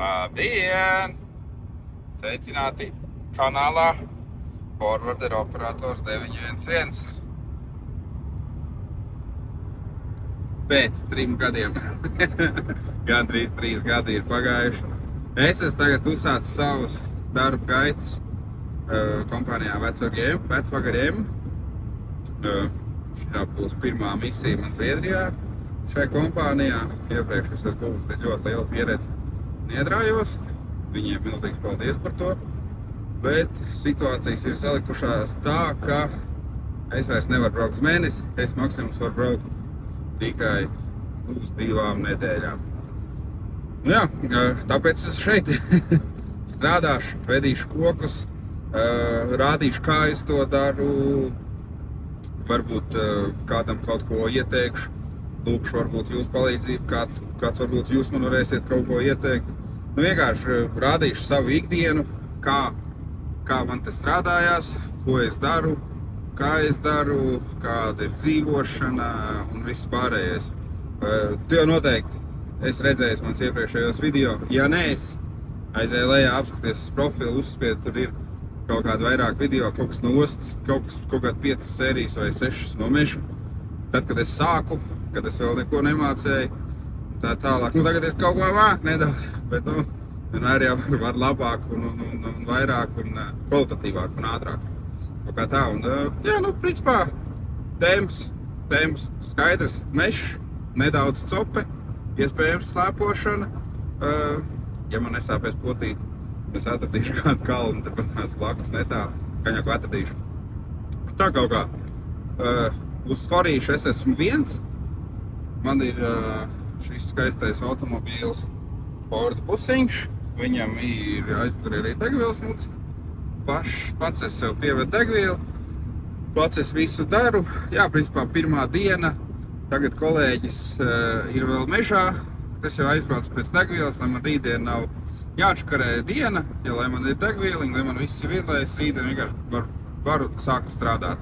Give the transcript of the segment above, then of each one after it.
Labdien! Sveicināti kanālā Forwarder operators 911. Pēc 3 gadiem, gandrīz 3 gadi ir pagājuši. Es esmu tagad uzsācis savus darba gaitas kompānijā Vecvagariem. Šī būs pirmā misija man Zviedrijā šai kompānijā. Iepriekš es esmu gūstis ļoti lielu pieredzi Niedrājos. Viņiem milzīgs paldies par to. Bet situācijas ir salikušās tā, ka es vairs nevaru braukt uz mēnesi. Es maksimums varu braukt tikai uz 2 nedēļām. Nu jā, tāpēc es šeit strādāšu, vedīšu kokus, rādīšu, kā es to daru. Varbūt kādam kaut ko ieteikšu, lūkšu varbūt jūsu palīdzību, kāds varbūt jūs man varēsiet kaut ko ieteikt. Nu vienkārši rādīšu savu ikdienu, kā man te strādājās, ko es daru, kā es daru, kāda ir dzīvošana un viss pārējais. Tu jau noteikti esi redzējis mans iepriekšējos video. Ja nē, es aizēju lejā, apskaties uz profilu, uzspied, tur ir kaut kādu vairāk video, kaut kas no ostas, kaut kādu 5 sērijas vai 6 no meža. Tad, kad es sāku, kad es vēl neko nemācēju, tā tālāk. Nu, tagad es kaut ko māku nedaudz, bet vienmēr jau var labāk un vairāk un kvalitatīvāk un ātrāk. Kaut kā tā. Un, jā, nu, principā, tēmas skaidrs, mežs, nedaudz cope, iespējams slēpošana. Ja man nesāpēs potīt, es atradīšu kādu kalnu, tepat tās blakus netālu, gan jau atradīšu. Tā kaut kā. Uz forīšu es esmu viens. Man ir šis skaistais automobīls Ford Pusiņš. Viņam ir aizpakaļ arī degvielas muts. Pats es sev pievedu degvielu. Pats es visu daru. Jā, principā pirmā diena. Tagad kolēģis ir vēl mežā. Tas jau aizbrauc pēc degvielas, lai man rītdien nav jāatškarē diena, ja lai man ir degvieliņa, lai man viss ir, lai es rītdien vienkārši varu sākt strādāt.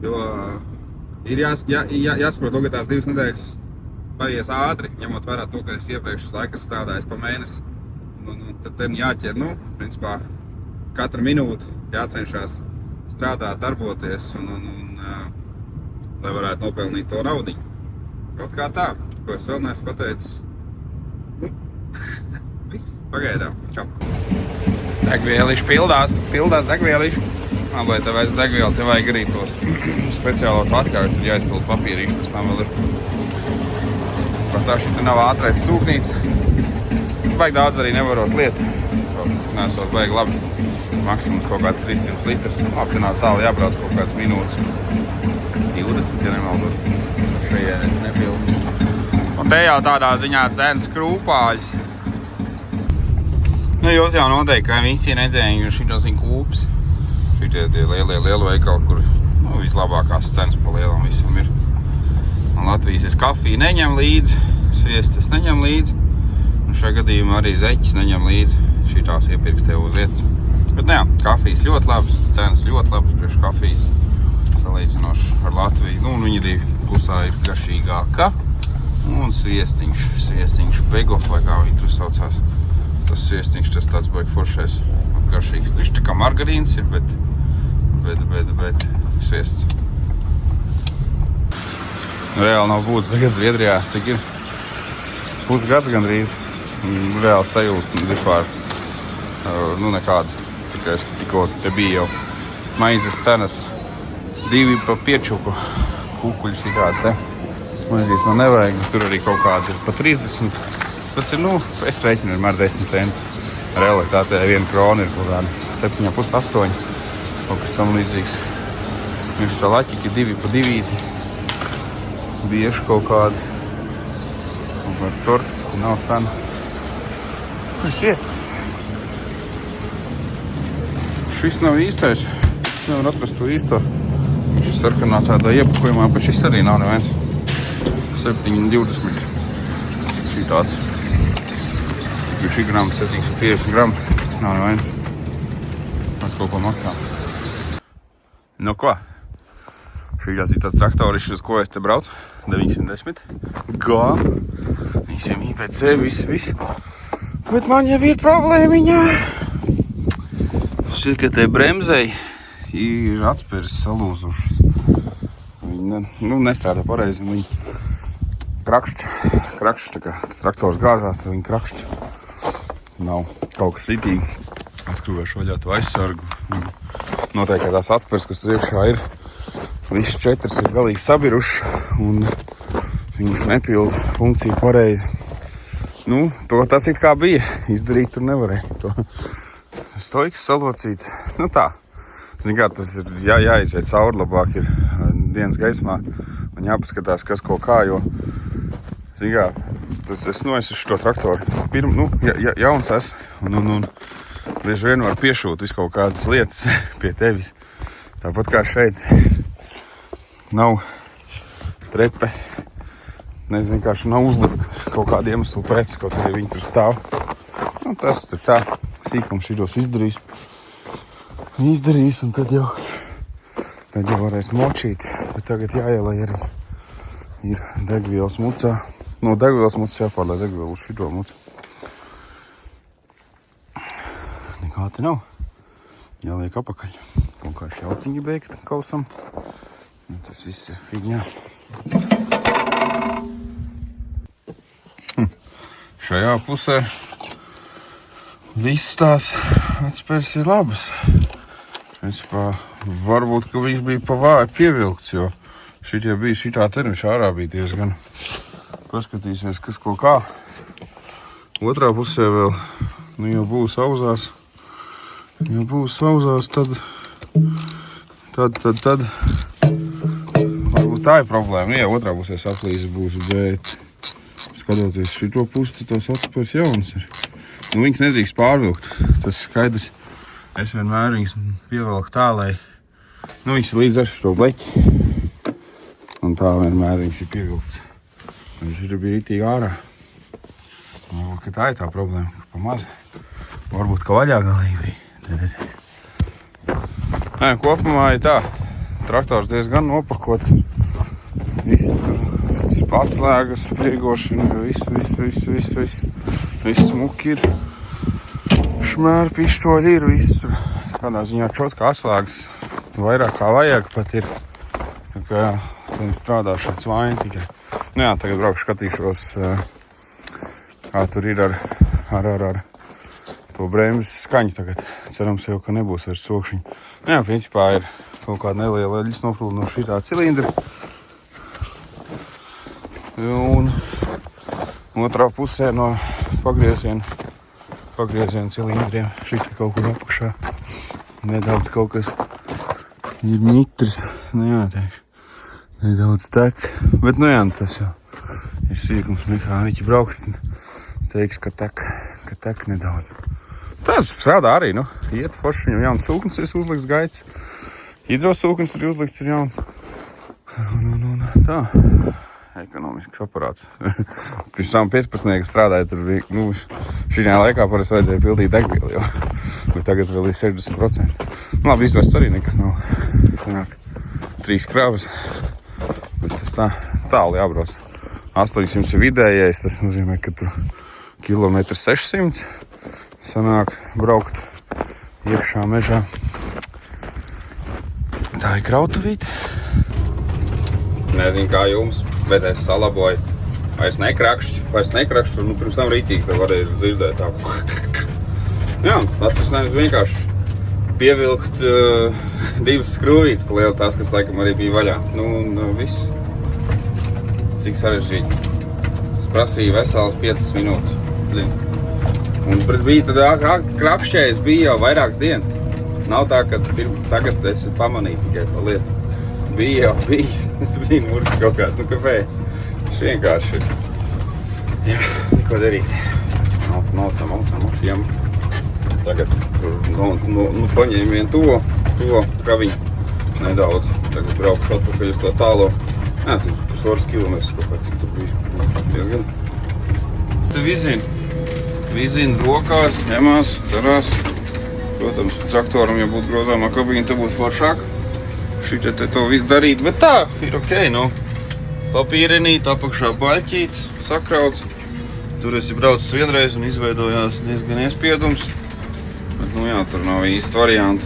Jo ir jāsaprot, ka tās 2 nedēļas paies ātri, ņemot vērā to, ka es iepriekš laiku strādājis pa mēnesi. Tad jāķer, principā, katra minūte jācenšas strādāt, darboties un lai varētu nopelnīt to naudiņu. Kaut kā tā, ko es vēl neesmu pateicis. Viss, pagaidām. Čau. Degvieliši pildās degvieliši. Lai tev aiz degvielu, tev vajag arī tos speciālo atļauju, tad jāizpild papīrīši, pēc tam vēl ir. Par tā šī nav ātrais sūknīts. Vajag daudz arī nevarot lietu. Nesot vajag labi. Maksimums kaut kāds 300 litrs. Aptināt tālu jābrauc kaut kāds minūtes. 20, ja nemaldos. Šajien es nepildu. Un te jau tādā ziņā dzēns krūpāļus. Nu, jūs jau noteikti, ka visi nedzēņi, jo šitos ir kūps. Šitie tie lielie veikali, kur vislabākās cenas pa lielam visam ir. Un Latvijas es kafiju neņem līdzi, sviestas neņem līdzi. Un šajā gadījumā arī zeķis neņem līdzi. Šitās iepirks tev uz vietas. Bet jā, kafijas ļoti labas, cenas ļoti labas priekš kafijas. Salīdzinoši ar Latviju. Nu, un viņi arī pusā ir garšīgāka. Un sviestiņš Begof, vai kā viņi tur saucās. Tas sviestiņš, tas tāds baigi foršais, garšīgs. Viņš tā kā margarīns ir, bet sviests. Reāli nav būtis tagad Zviedrijā, cik ir? Pusgads gandrīz. Reāli sajūta vispār, nekāda. Tikai es tikko te bija jau maizes cenas 2 pa piečuku kukuļi šitādi te. Maizīt man nevajag, tur arī kaut kādi ir pa 30. Tas ir, es reiķinu vienmēr 10 cents. Realitātē 1 krona ir kaut kāda 7,5, 8. Kaut kas tam līdzīgs. Ir salaķiki 2 pa 2. Bieži kaut kādi. Kaut kāds tortis, kur nav cena. Ir sviests. Šis nav īstais. Es nevaru atrast to īsto. Viņš ir sarkanā tādā iepakojumā, bet šis arī nav neviens. 7,20. Šī tāds. Šī grama, 750 gramu. Nav neviens. Mēs kaut ko maksā. Nu ko? Šīs ir tāds traktorišs, uz ko es te braucu. 910. Gā. Visiem IPC, viss. Bet man jau ir problēmiņā. Šķiet, ka te bremzei ir atspēris salūzušas. Viņi nestrādā pareizi. Viņi krakšķ, tā kā traktors gāžās, tad viņi krakšķ. Nav kaut kas ritīgi. Atskrūvēšu vaļā to aizsargu. Noteikti tās atspērs, kas tur iekšā ir. Viss 4 ir galīgi sabiruši un viņas nepilda funkciju pareizi. Tas it kā bija. Izdarīt tur nevarēja. To stoiks salocīts. Tā. Zin kā, tas ir jāiziet cauri labāk ir dienas gaismā un jāpaskatās, kas ko kā, jo, zin kā, es esmu šo traktoru. Jauns esmu un bieži vien var piešūt visu kaut kādas lietas pie tevis. Tāpat kā šeit nav trepe. Nezinu, vienkārši nav uzlikt kaut kādu iemeslu pēc, kaut arī viņi tur stāv. Tas tur tā sīkums šitos izdarīs, un tad jau varēs močīt. Bet tagad jāielai arī ir degvielas mucā. No degvielas mucas jāpārlai degvielu uz šito mucu. Nekā te nav. Jāliek apakaļ. Kaut kā šauciņi beigt kausam. Un tas viss ir figņā. Šajā pusē viss tās atspērs ir labas. Principā, varbūt, ka viņš bija pa vāju pievilkts, jo šitā termišā ārā bija diezgan. Paskatīsies, kas ko kā. Otrā pusē vēl, jau būs auzās. Tad. Varbūt tā ir problēma. Otrā pusē saplīze būs, bet skatoties šito pusi, tos atspērs jauns ir. Viņas nedrīkst pārvilkt. Tas skaidrs. Es vienmēr viņas pievelku tā, lai viņas ir līdz ar šo bleķi. Un tā vienmēr viņas ir pievilkts. Viņš ir bija ritīgi ārā. Varbūt, ka tā ir tā problēma, ka pa maz. Varbūt, ka vaļā galīgi bija. Kopumā ir tā. Traktors diezgan nopakots. Viss tur atslēgas, spriegošana, viss smuki ir. Šmēri, pišķoļi ir, viss. Tādā ziņā čotka atslēgas vairāk kā vajag pat ir. Tā kā viņi strādā šāds vaini tikai. Tagad braukšu skatīšos, kā tur ir ar to bremzes skaņu tagad. Cerams jau, ka nebūs vairs trokšņi. Principā ir kaut kāda neliela eļas nopilda no šitā cilindra. Un otrā pusē no pagrieziena cilindriem šeit kaut kur apakšā nedaudz kaut kas ir ņitris, teikšu, nedaudz tek, bet tas jau ir sīkums mehāniķi brauks, teiks, ka tek nedaudz. Tas strādā arī, iet forši, viņam jauns sūknis ir uzlikts gaits, hidrosūknis ir uzlikts ir jauns, un tā. Ekonomisks aparāts. Pirms tam 15. strādāja, tur bija, šajā laikā parasti vajadzēja pildīt degvielu, jo. Bet tagad vēl ir 60%. Labi, izvests arī nekas nav. Sanāk 3 kravas. Bet tas tālu jābrauc. 800 ir vidējais, tas nozīmē, ka tur 600 km sanāk braukt iekšā mežā. Tā ir krautuvīte. Nezinu, kā jums, bet es salaboju. Vairs nekrakšķu, pirms tam rītīgi te varēja dzirdēt tā. Atrisinājums vienkārši pievilkt 2 skrūvītes pa lielu tās, kas laikam arī bija vaļā. Viss. Cik sarežģīti. Tas prasīja veselas 5 minūtes. Un bija tad krakšķējis bija jau vairākas dienas. Nav tā, ka tagad es pamanīju tikai pa lietu. Bija jau bijis, es biju murks kaut kāds, kāpēc. Tas vienkārši ir. Neko darīt. Maucam. Tagad tur paņēmu vien to kraviņu nedaudz. Tagad braukšu atpakaļ uz to tālo. Tas ir pusotras kilometrs kaut kāds, cik tur bija. Diezgan. Te vizina rokās, ņemās, darās. Protams, traktoram, ja būtu grozāmā kabīne, te būtu foršāk. Šitā te to visu darīt, bet tā ir ok, Papīrenīt, apakšā baļķīts, sakrauts. Tur esi braucis vienreiz un izveidojās diezgan iespiedums. Bet, nu jā, tur nav īsti varianti,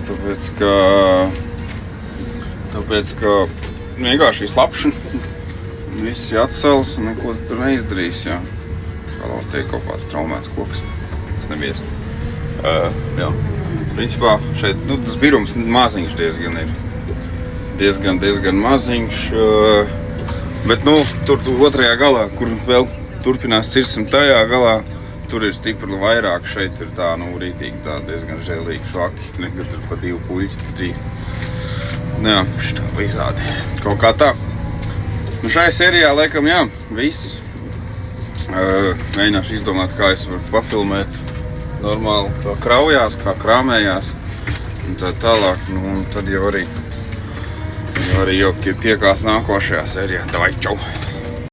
tāpēc, ka vienkārši slapšana. Viss ir atcels un neko tur neizdarīs, jā. Kā lauz tiek kaut kāds traumēts koks. Tas nebies. Jā. Principā šeit, nu, tas birums maziņš diezgan ir. Diezgan maziņš. Bet, nu, tur otrajā galā, kur vēl turpinās cirsim tajā galā, tur ir stipri vairāk. Šeit ir tā, nu, rītīgi tā diezgan žēlīgi švaki. Nekad tur pa 2 puļķi, 3. Nu jā, šitā visādi. Kaut kā tā. Nu, šajā sērijā, laikam, jā, viss. Mēģināšu izdomāt, kā es varu pafilmēt normāli, kā kraujās, kā krāmējās. Un tā tālāk, nu, un tad jau arī tiekās nākošajā sērijā. Davai, čau!